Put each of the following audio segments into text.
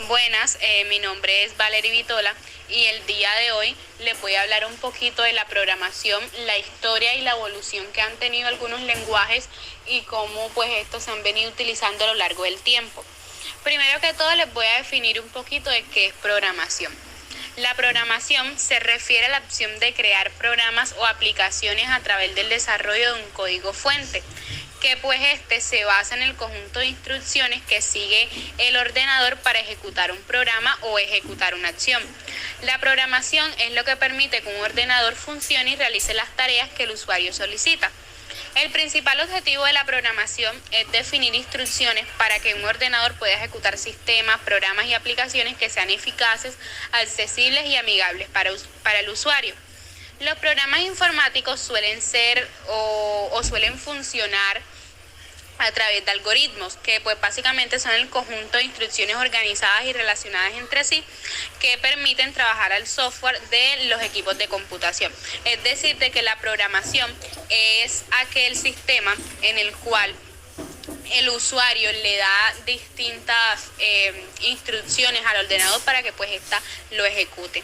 Buenas, mi nombre es Valery Vitola y el día de hoy les voy a hablar un poquito de la programación, la historia y la evolución que han tenido algunos lenguajes y cómo pues estos se han venido utilizando a lo largo del tiempo. Primero que todo les voy a definir un poquito de qué es programación. La programación se refiere a la opción de crear programas o aplicaciones a través del desarrollo de un código fuente, que pues este se basa en el conjunto de instrucciones que sigue el ordenador para ejecutar un programa o ejecutar una acción. La programación es lo que permite que un ordenador funcione y realice las tareas que el usuario solicita. El principal objetivo de la programación es definir instrucciones para que un ordenador pueda ejecutar sistemas, programas y aplicaciones que sean eficaces, accesibles y amigables para el usuario. Los programas informáticos suelen ser o suelen funcionar a través de algoritmos, que pues básicamente son el conjunto de instrucciones organizadas y relacionadas entre sí que permiten trabajar al software de los equipos de computación. Es decir, de que la programación es aquel sistema en el cual el usuario le da distintas instrucciones al ordenador para que pues ésta lo ejecute.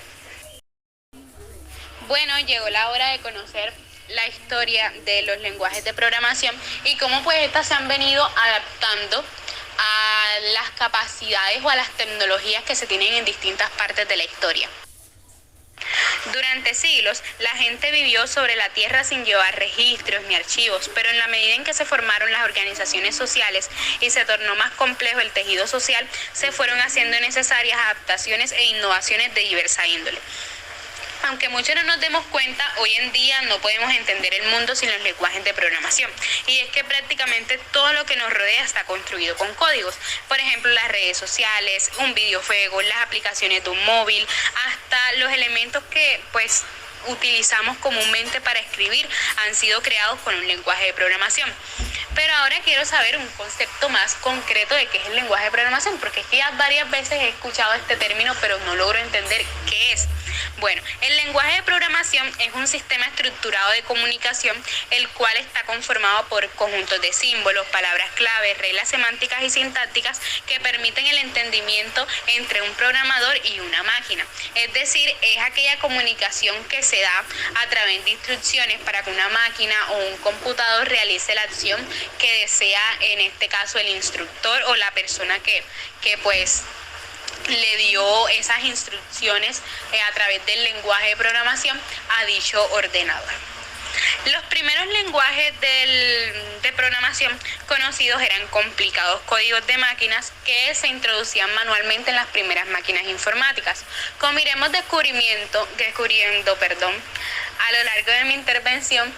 Bueno, llegó la hora de conocer la historia de los lenguajes de programación y cómo pues estas se han venido adaptando a las capacidades o a las tecnologías que se tienen en distintas partes de la historia. Durante siglos, la gente vivió sobre la tierra sin llevar registros ni archivos, pero en la medida en que se formaron las organizaciones sociales y se tornó más complejo el tejido social, se fueron haciendo necesarias adaptaciones e innovaciones de diversa índole. Aunque muchos no nos demos cuenta, hoy en día no podemos entender el mundo sin los lenguajes de programación. Y es que prácticamente todo lo que nos rodea está construido con códigos. Por ejemplo, las redes sociales, un videojuego, las aplicaciones de un móvil, hasta los elementos que pues utilizamos comúnmente para escribir han sido creados con un lenguaje de programación. Pero ahora quiero saber un concepto más concreto de qué es el lenguaje de programación, porque es que ya varias veces he escuchado este término, pero no logro entender qué es. Bueno, el lenguaje de programación es un sistema estructurado de comunicación, el cual está conformado por conjuntos de símbolos, palabras clave, reglas semánticas y sintácticas que permiten el entendimiento entre un programador y una máquina. Es decir, es aquella comunicación que se da a través de instrucciones para que una máquina o un computador realice la acción que desea, en este caso el instructor o la persona que pues le dio esas instrucciones a través del lenguaje de programación a dicho ordenador. Los primeros lenguajes de programación conocidos eran complicados códigos de máquinas que se introducían manualmente en las primeras máquinas informáticas. Como iremos descubriendo, a lo largo de mi intervención,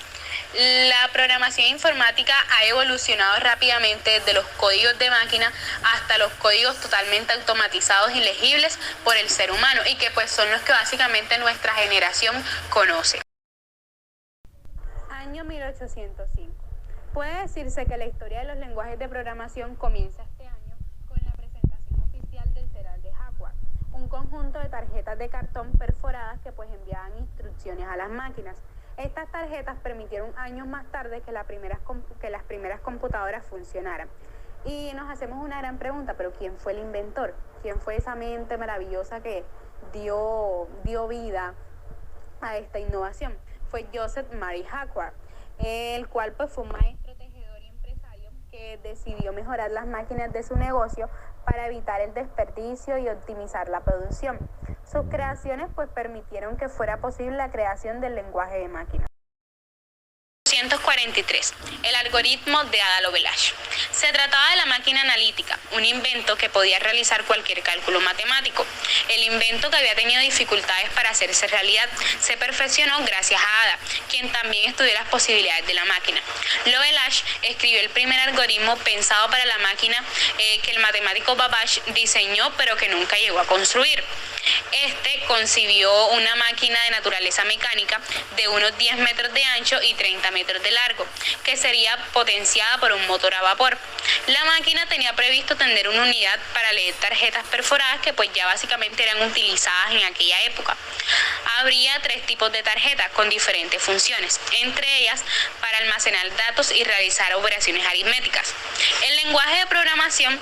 la programación informática ha evolucionado rápidamente desde los códigos de máquina hasta los códigos totalmente automatizados y legibles por el ser humano y que pues son los que básicamente nuestra generación conoce. Año 1805. Puede decirse que la historia de los lenguajes de programación comienza este año con la presentación oficial del Serial de Hardware, un conjunto de tarjetas de cartón perforadas que pues enviaban instrucciones a las máquinas. Estas tarjetas permitieron años más tarde que las primeras computadoras funcionaran. Y nos hacemos una gran pregunta, pero ¿quién fue el inventor? ¿Quién fue esa mente maravillosa que dio vida a esta innovación? Fue Joseph Mary Hardware, el cual pues fue un maestro tejedor y empresario que decidió mejorar las máquinas de su negocio para evitar el desperdicio y optimizar la producción. Sus creaciones pues permitieron que fuera posible la creación del lenguaje de máquinas. 1943. El algoritmo de Ada Lovelace. Se trataba de la máquina analítica, un invento que podía realizar cualquier cálculo matemático. El invento, que había tenido dificultades para hacerse realidad, se perfeccionó gracias a Ada, quien también estudió las posibilidades de la máquina. Lovelace escribió el primer algoritmo pensado para la máquina que el matemático Babbage diseñó pero que nunca llegó a construir. Este concibió una máquina de naturaleza mecánica de unos 10 metros de ancho y 30 metros de largo, que sería potenciada por un motor a vapor. La máquina tenía previsto tener una unidad para leer tarjetas perforadas que pues ya básicamente eran utilizadas en aquella época. Habría 3 tipos de tarjetas con diferentes funciones, entre ellas para almacenar datos y realizar operaciones aritméticas. El lenguaje de programación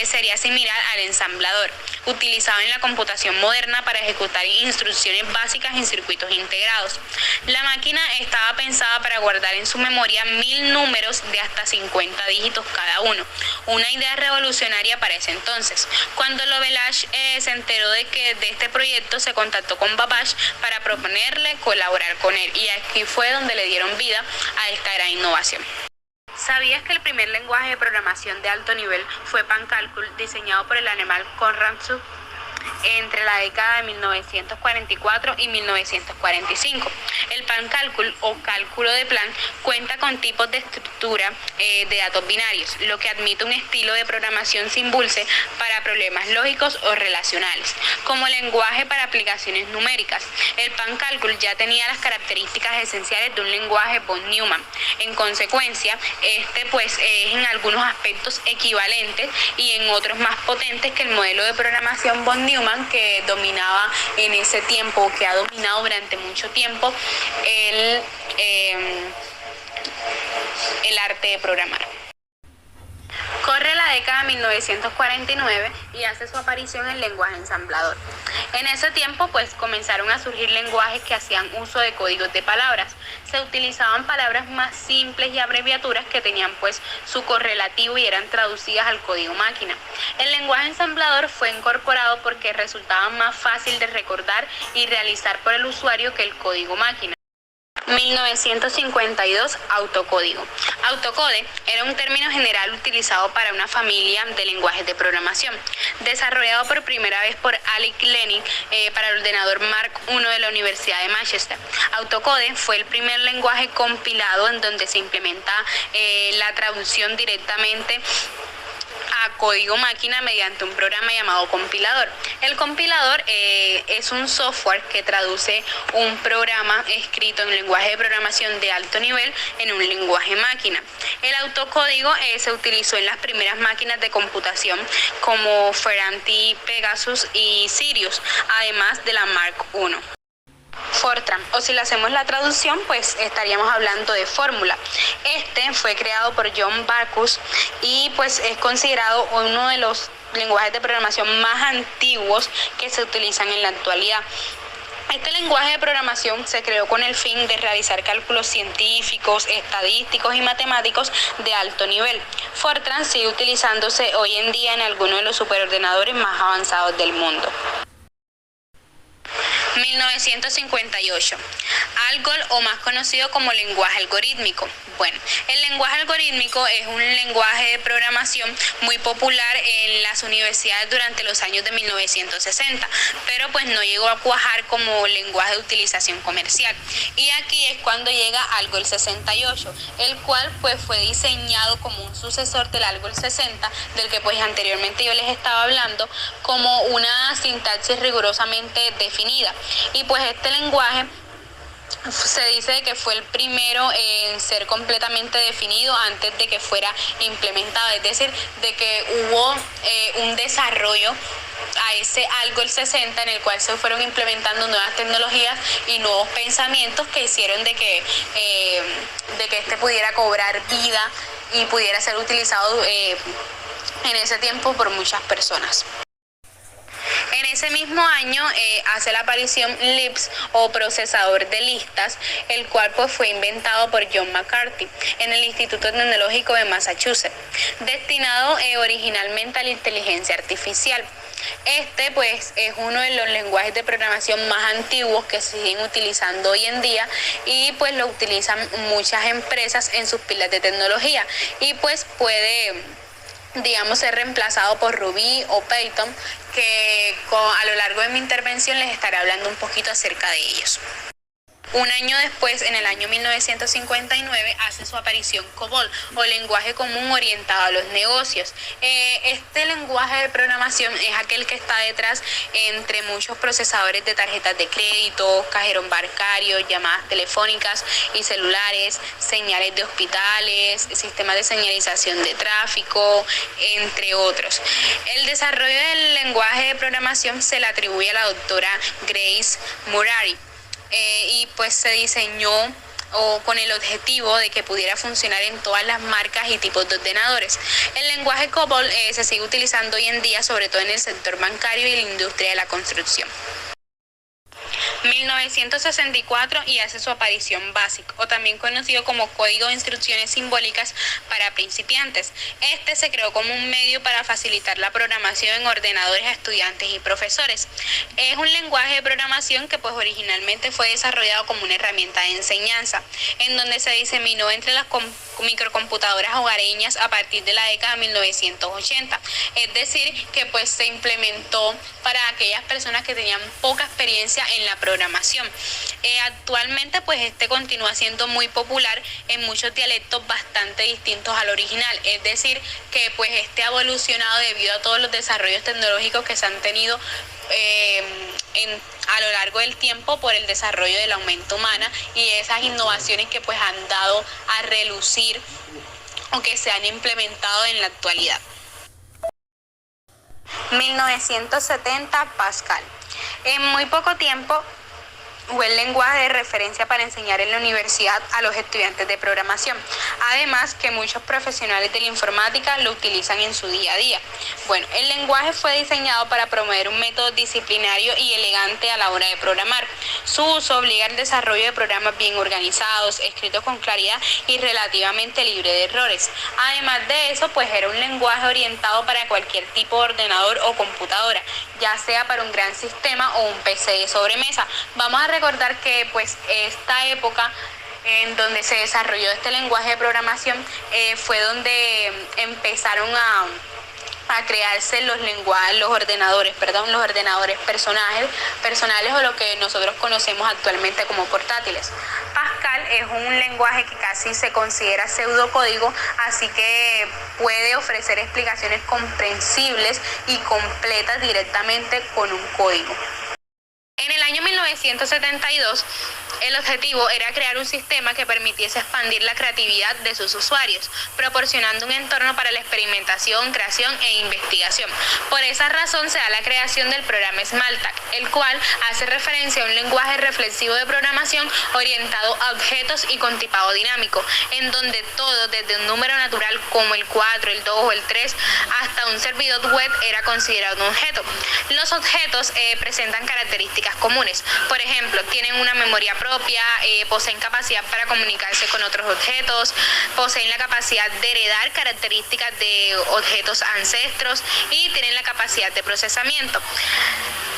sería similar al ensamblador, utilizado en la computación moderna para ejecutar instrucciones básicas en circuitos integrados. La máquina estaba pensada para guardar en su memoria 1000 números de hasta 50 dígitos cada uno, una idea revolucionaria para ese entonces. Cuando Lovelace se enteró de este proyecto, se contactó con Babbage para proponerle colaborar con él, y aquí fue donde le dieron vida a esta gran innovación. ¿Sabías que el primer lenguaje de programación de alto nivel fue PanCalcul, diseñado por el alemán Konrad Zuse entre la década de 1944 y 1945? El PanCalcul, o cálculo de plan, cuenta con tipos de estructura de datos binarios, lo que admite un estilo de programación simbulce para problemas lógicos o relacionales. Como lenguaje para aplicaciones numéricas, el PanCalcul ya tenía las características esenciales de un lenguaje von Neumann. En consecuencia, este pues es en algunos aspectos equivalente y en otros más potentes que el modelo de programación von Neumann, que dominaba en ese tiempo, que ha dominado durante mucho tiempo el arte de programar. Corre la década de 1949 y hace su aparición el lenguaje ensamblador. En ese tiempo pues comenzaron a surgir lenguajes que hacían uso de códigos de palabras. Se utilizaban palabras más simples y abreviaturas que tenían pues su correlativo y eran traducidas al código máquina. El lenguaje ensamblador fue incorporado porque resultaba más fácil de recordar y realizar por el usuario que el código máquina. 1952, autocódigo. Autocode era un término general utilizado para una familia de lenguajes de programación, desarrollado por primera vez por Alec Lenin para el ordenador Mark I de la Universidad de Manchester. Autocode fue el primer lenguaje compilado en donde se implementa la traducción directamente a código máquina mediante un programa llamado compilador. El compilador es un software que traduce un programa escrito en un lenguaje de programación de alto nivel en un lenguaje máquina. El autocódigo se utilizó en las primeras máquinas de computación como Ferranti, Pegasus y Sirius, además de la Mark I. Fortran, o si le hacemos la traducción, pues estaríamos hablando de fórmula. Este fue creado por John Backus y pues es considerado uno de los lenguajes de programación más antiguos que se utilizan en la actualidad. Este lenguaje de programación se creó con el fin de realizar cálculos científicos, estadísticos y matemáticos de alto nivel. Fortran sigue utilizándose hoy en día en algunos de los superordenadores más avanzados del mundo. 1958. ALGOL, o más conocido como lenguaje algorítmico. Bueno, el lenguaje algorítmico es un lenguaje de programación muy popular en las universidades durante los años de 1960, pero pues no llegó a cuajar como lenguaje de utilización comercial. Y aquí es cuando llega ALGOL 68, el cual pues fue diseñado como un sucesor del ALGOL 60, del que pues anteriormente yo les estaba hablando, como una sintaxis rigurosamente definida. Y pues este lenguaje se dice que fue el primero en ser completamente definido antes de que fuera implementado, es decir, de que hubo un desarrollo a ese ALGOL 60 en el cual se fueron implementando nuevas tecnologías y nuevos pensamientos que hicieron de que este pudiera cobrar vida y pudiera ser utilizado en ese tiempo por muchas personas. En ese mismo año hace la aparición Lisp, o procesador de listas, el cual pues fue inventado por John McCarthy en el Instituto Tecnológico de Massachusetts, destinado originalmente a la inteligencia artificial. Este pues es uno de los lenguajes de programación más antiguos que se siguen utilizando hoy en día y pues lo utilizan muchas empresas en sus pilas de tecnología y pues puede, digamos, ser reemplazado por Ruby o Python, que a lo largo de mi intervención les estaré hablando un poquito acerca de ellos. Un año después, en el año 1959, hace su aparición COBOL, o lenguaje común orientado a los negocios. Este lenguaje de programación es aquel que está detrás entre muchos procesadores de tarjetas de crédito, cajeros bancarios, llamadas telefónicas y celulares, señales de hospitales, sistemas de señalización de tráfico, entre otros. El desarrollo del lenguaje de programación se le atribuye a la doctora Grace Murray. Y pues se diseñó o con el objetivo de que pudiera funcionar en todas las marcas y tipos de ordenadores. El lenguaje COBOL se sigue utilizando hoy en día, sobre todo en el sector bancario y la industria de la construcción. 1964 y hace su aparición BASIC, o también conocido como Código de Instrucciones Simbólicas para Principiantes. Este se creó como un medio para facilitar la programación en ordenadores a estudiantes y profesores. Es un lenguaje de programación que pues originalmente fue desarrollado como una herramienta de enseñanza, en donde se diseminó entre las microcomputadoras hogareñas a partir de la década de 1980. Es decir, que pues se implementó para aquellas personas que tenían poca experiencia en la programación. Actualmente pues este continúa siendo muy popular en muchos dialectos bastante distintos al original, es decir, que pues este ha evolucionado debido a todos los desarrollos tecnológicos que se han tenido a lo largo del tiempo por el desarrollo de la mente humana y esas innovaciones que pues han dado a relucir o que se han implementado en la actualidad. 1970, Pascal. En muy poco tiempo fue el lenguaje de referencia para enseñar en la universidad a los estudiantes de programación. Además que muchos profesionales de la informática lo utilizan en su día a día. Bueno, el lenguaje fue diseñado para promover un método disciplinario y elegante a la hora de programar. Su uso obliga al desarrollo de programas bien organizados, escritos con claridad y relativamente libre de errores. Además de eso, pues era un lenguaje orientado para cualquier tipo de ordenador o computadora, ya sea para un gran sistema o un PC de sobremesa. Vamos a recordar que pues esta época en donde se desarrolló este lenguaje de programación fue donde empezaron a crearse los ordenadores personales o lo que nosotros conocemos actualmente como portátiles. Pascal es un lenguaje que casi se considera pseudocódigo, así que puede ofrecer explicaciones comprensibles y completas directamente con un código. En el año 1972, el objetivo era crear un sistema que permitiese expandir la creatividad de sus usuarios, proporcionando un entorno para la experimentación, creación e investigación. Por esa razón se da la creación del programa Smalltalk, el cual hace referencia a un lenguaje reflexivo de programación orientado a objetos y con tipado dinámico, en donde todo, desde un número natural como el 4, el 2 o el 3, hasta un servidor web era considerado un objeto. Los objetos presentan características comunes. Por ejemplo, tienen una memoria propia, poseen capacidad para comunicarse con otros objetos, poseen la capacidad de heredar características de objetos ancestros y tienen la capacidad de procesamiento.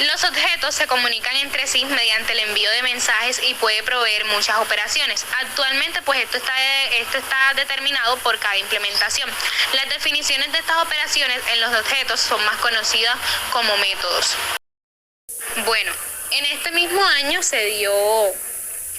Los objetos se comunican entre sí mediante el envío de mensajes y puede proveer muchas operaciones. Actualmente, pues esto está determinado por cada implementación. Las definiciones de estas operaciones en los objetos son más conocidas como métodos. Bueno, en este mismo año se dio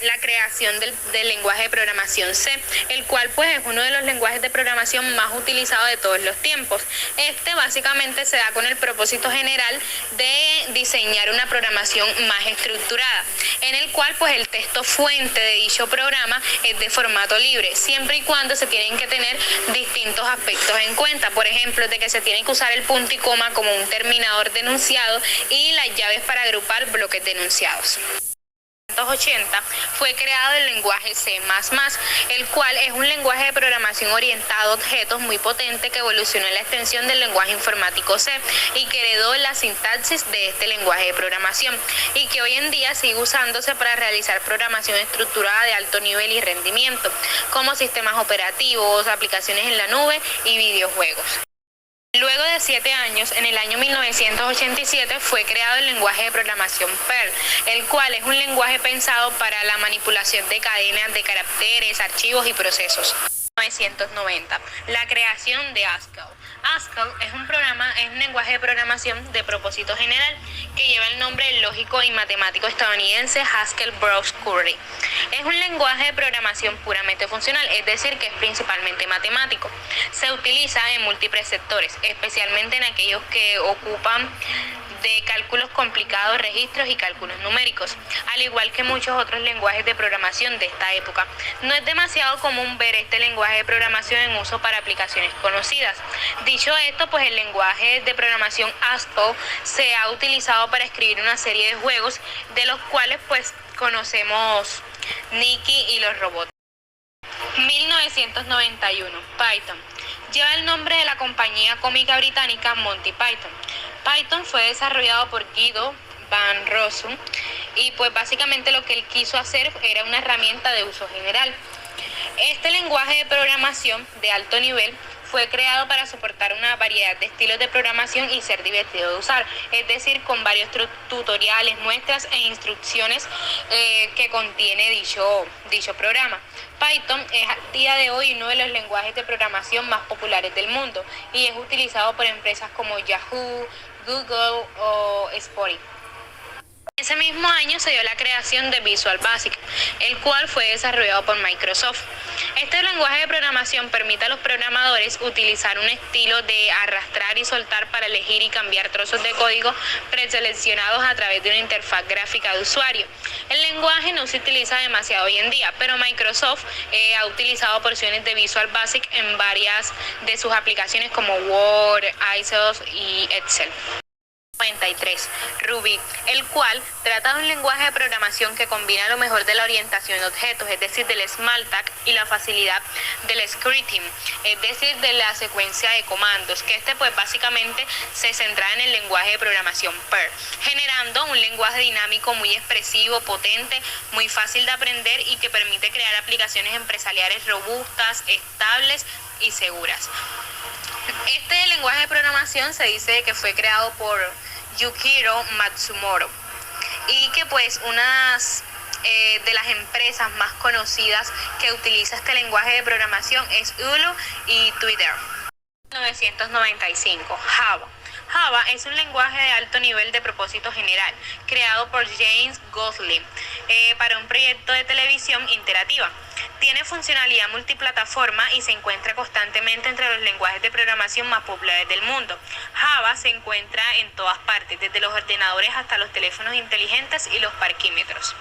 la creación del lenguaje de programación C, el cual pues es uno de los lenguajes de programación más utilizados de todos los tiempos. Este básicamente se da con el propósito general de diseñar una programación más estructurada, en el cual pues el texto fuente de dicho programa es de formato libre, siempre y cuando se tienen que tener distintos aspectos en cuenta, por ejemplo, de que se tiene que usar el punto y coma como un terminador de enunciado y las llaves para agrupar bloques de enunciados. 1980 fue creado el lenguaje C++, el cual es un lenguaje de programación orientado a objetos muy potente que evolucionó en la extensión del lenguaje informático C y que heredó la sintaxis de este lenguaje de programación y que hoy en día sigue usándose para realizar programación estructurada de alto nivel y rendimiento, como sistemas operativos, aplicaciones en la nube y videojuegos. Luego de 7 años, en el año 1987, fue creado el lenguaje de programación Perl, el cual es un lenguaje pensado para la manipulación de cadenas de caracteres, archivos y procesos. 1990, la creación de Haskell. Haskell es un lenguaje de programación de propósito general que lleva el nombre del lógico y matemático estadounidense Haskell Brooks Curry. Es un lenguaje de programación puramente funcional, es decir, que es principalmente matemático. Se utiliza en múltiples sectores, especialmente en aquellos que ocupan de cálculos complicados, registros y cálculos numéricos, al igual que muchos otros lenguajes de programación de esta época. No es demasiado común ver este lenguaje de programación en uso para aplicaciones conocidas. Dicho esto, pues el lenguaje de programación Haskell se ha utilizado para escribir una serie de juegos, de los cuales pues conocemos Nicky y los robots. 1991. Python. Lleva el nombre de la compañía cómica británica Monty Python. Python fue desarrollado por Guido Van Rossum y pues básicamente lo que él quiso hacer era una herramienta de uso general. Este lenguaje de programación de alto nivel fue creado para soportar una variedad de estilos de programación y ser divertido de usar, es decir, con varios tutoriales, muestras e instrucciones que contiene dicho programa. Python es a día de hoy uno de los lenguajes de programación más populares del mundo y es utilizado por empresas como Yahoo, Google o Spotify. Ese mismo año se dio la creación de Visual Basic, el cual fue desarrollado por Microsoft. Este lenguaje de programación permite a los programadores utilizar un estilo de arrastrar y soltar para elegir y cambiar trozos de código preseleccionados a través de una interfaz gráfica de usuario. El lenguaje no se utiliza demasiado hoy en día, pero Microsoft ha utilizado porciones de Visual Basic en varias de sus aplicaciones como Word, Access y Excel. 93. Ruby, el cual trata de un lenguaje de programación que combina lo mejor de la orientación de objetos, es decir, del Smalltalk y la facilidad del scripting, es decir, de la secuencia de comandos, que pues básicamente se centra en el lenguaje de programación Perl, generando un lenguaje dinámico muy expresivo, potente, muy fácil de aprender y que permite crear aplicaciones empresariales robustas, estables y seguras. Este lenguaje de programación se dice que fue creado por Yukiro Matsumoto y que pues unas de las empresas más conocidas que utiliza este lenguaje de programación es Hulu y Twitter. 1995. Java. Java es un lenguaje de alto nivel de propósito general, creado por James Gottlieb para un proyecto de televisión interactiva. Tiene funcionalidad multiplataforma y se encuentra constantemente entre los lenguajes de programación más populares del mundo. Java se encuentra en todas partes, desde los ordenadores hasta los teléfonos inteligentes y los parquímetros.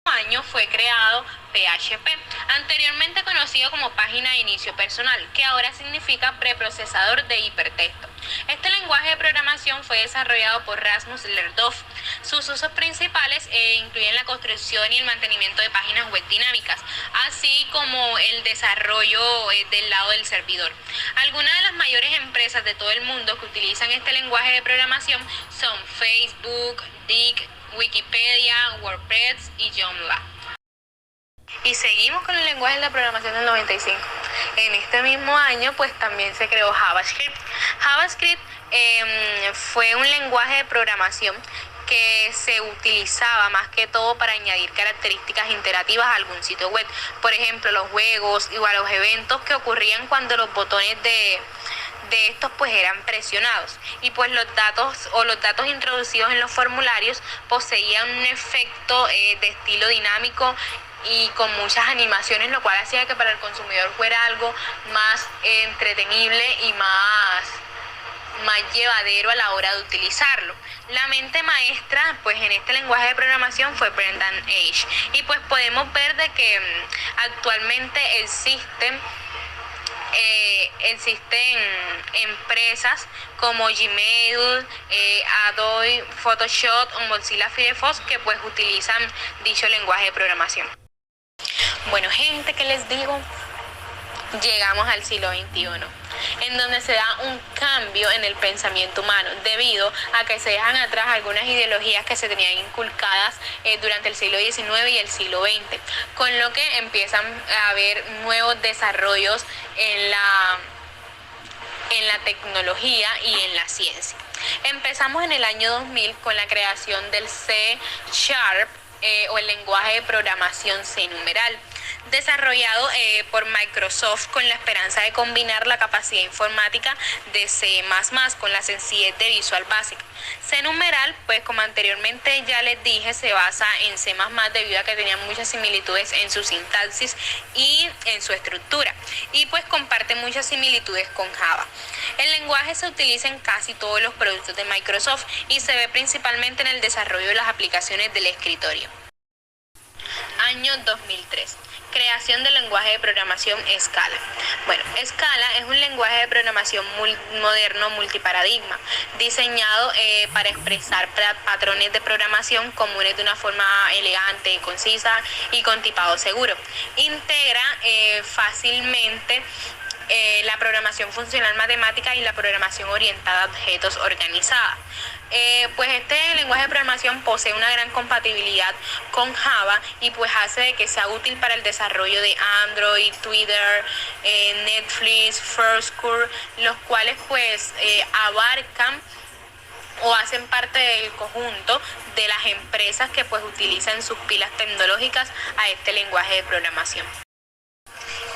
Año fue creado PHP, anteriormente conocido como página de inicio personal, que ahora significa preprocesador de hipertexto. Este lenguaje de programación fue desarrollado por Rasmus Lerdorf. Sus usos principales incluyen la construcción y el mantenimiento de páginas web dinámicas, así como el desarrollo del lado del servidor. Algunas de las mayores empresas de todo el mundo que utilizan este lenguaje de programación son Facebook, Dick, Wikipedia, WordPress y Joomla. Y seguimos con el lenguaje de la programación del 95. En este mismo año pues también se creó JavaScript. JavaScript fue un lenguaje de programación que se utilizaba más que todo para añadir características interactivas a algún sitio web. Por ejemplo, los juegos o a los eventos que ocurrían cuando los botones de estos pues eran presionados y pues los datos introducidos en los formularios poseían un efecto de estilo dinámico y con muchas animaciones, lo cual hacía que para el consumidor fuera algo más entretenible y más llevadero a la hora de utilizarlo. La mente maestra pues en este lenguaje de programación fue Brendan Eich y pues podemos ver de que actualmente existen empresas como Gmail, Adobe Photoshop o Mozilla Firefox que pues utilizan dicho lenguaje de programación. Bueno, gente, ¿qué les digo? Llegamos al siglo XXI, en donde se da un cambio en el pensamiento humano debido a que se dejan atrás algunas ideologías que se tenían inculcadas durante el siglo XIX y el siglo XX, con lo que empiezan a haber nuevos desarrollos en la tecnología y en la ciencia. Empezamos en el año 2000 con la creación del C# o el lenguaje de programación C numeral, desarrollado por Microsoft con la esperanza de combinar la capacidad informática de C++ con la sencillez de Visual Basic. C numeral, pues como anteriormente ya les dije, se basa en C++ debido a que tenía muchas similitudes en su sintaxis y en su estructura, y pues comparte muchas similitudes con Java. El lenguaje se utiliza en casi todos los productos de Microsoft y se ve principalmente en el desarrollo de las aplicaciones del escritorio. Año 2003. Creación del lenguaje de programación Scala. Bueno, Scala es un lenguaje de programación moderno multiparadigma, diseñado para expresar patrones de programación comunes de una forma elegante, concisa y con tipado seguro. Integra fácilmente la programación funcional matemática y la programación orientada a objetos organizada. Pues este lenguaje de programación posee una gran compatibilidad con Java y pues hace de que sea útil para el desarrollo de Android, Twitter, Netflix, Foursquare, los cuales pues abarcan o hacen parte del conjunto de las empresas que pues utilizan sus pilas tecnológicas a este lenguaje de programación.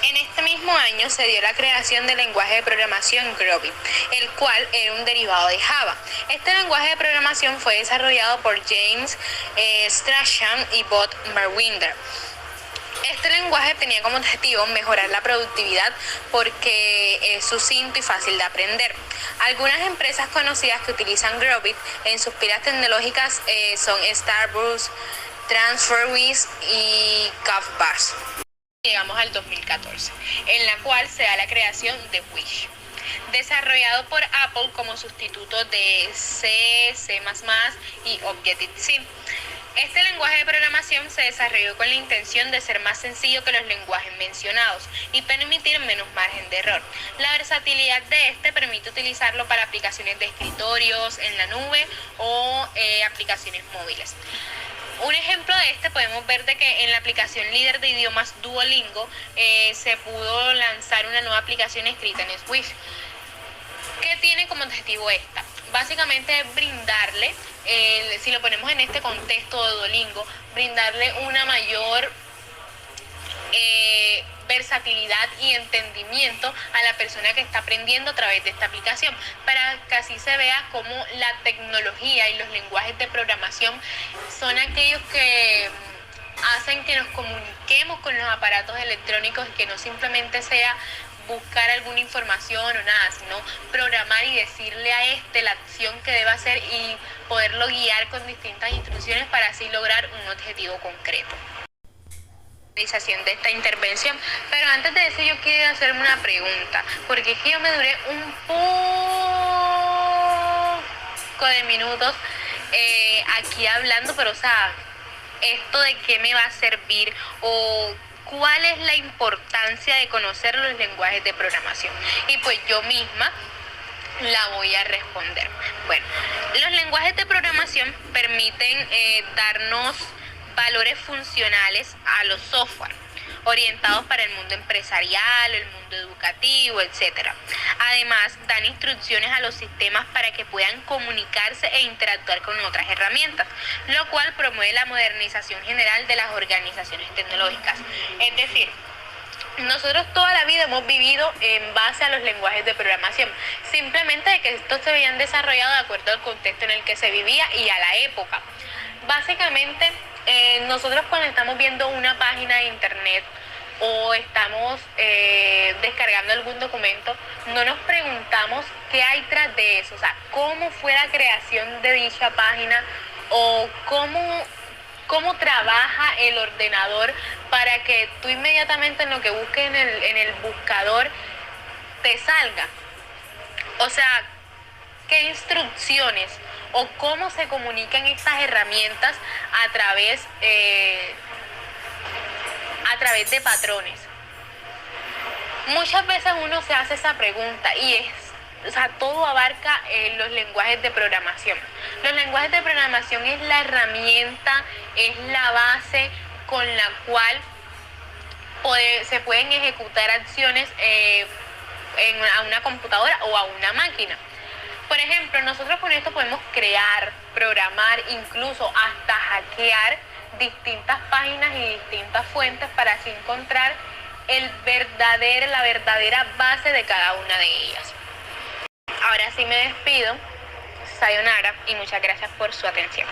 En este mismo año se dio la creación del lenguaje de programación Groovy, el cual era un derivado de Java. Este lenguaje de programación fue desarrollado por James Strachan y Bob Merwinder. Este lenguaje tenía como objetivo mejorar la productividad porque es sucinto y fácil de aprender. Algunas empresas conocidas que utilizan Groovy en sus pilas tecnológicas son Starbucks, TransferWiz y CAFBAS. Llegamos al 2014, en la cual se da la creación de Wish, desarrollado por Apple como sustituto de C, C++ y Objective-C. Este lenguaje de programación se desarrolló con la intención de ser más sencillo que los lenguajes mencionados y permitir menos margen de error. La versatilidad de este permite utilizarlo para aplicaciones de escritorios, en la nube o aplicaciones móviles. Un ejemplo de este podemos ver de que en la aplicación líder de idiomas Duolingo se pudo lanzar una nueva aplicación escrita en Swish. ¿Qué tiene como objetivo esta? Básicamente es brindarle, si lo ponemos en este contexto de Duolingo, brindarle una mayor versatilidad y entendimiento a la persona que está aprendiendo a través de esta aplicación, para que así se vea cómo la tecnología y los lenguajes de programación son aquellos que hacen que nos comuniquemos con los aparatos electrónicos y que no simplemente sea buscar alguna información o nada, sino programar y decirle a la acción que debe hacer y poderlo guiar con distintas instrucciones para así lograr un objetivo concreto. De esta intervención, pero antes de eso yo quiero hacerme una pregunta, porque es que yo me duré un poco de minutos aquí hablando, pero o sea, esto de qué me va a servir o cuál es la importancia de conocer los lenguajes de programación, y pues yo misma la voy a responder. Bueno, los lenguajes de programación permiten darnos valores funcionales a los software orientados para el mundo empresarial, el mundo educativo, etc. Además, dan instrucciones a los sistemas para que puedan comunicarse e interactuar con otras herramientas, lo cual promueve la modernización general de las organizaciones tecnológicas. Es decir, nosotros toda la vida hemos vivido en base a los lenguajes de programación, simplemente de que estos se habían desarrollado de acuerdo al contexto en el que se vivía y a la época. Básicamente, nosotros cuando estamos viendo una página de internet o estamos descargando algún documento, no nos preguntamos qué hay tras de eso, o sea, cómo fue la creación de dicha página o cómo trabaja el ordenador para que tú inmediatamente en lo que busques en el buscador te salga. O sea, qué instrucciones o cómo se comunican estas herramientas a través de patrones. Muchas veces uno se hace esa pregunta y todo abarca los lenguajes de programación. Los lenguajes de programación es la herramienta, es la base con la cual se pueden ejecutar acciones a una computadora o a una máquina. Por ejemplo, nosotros con esto podemos crear, programar, incluso hasta hackear distintas páginas y distintas fuentes para así encontrar la verdadera base de cada una de ellas. Ahora sí me despido. Sayonara y muchas gracias por su atención.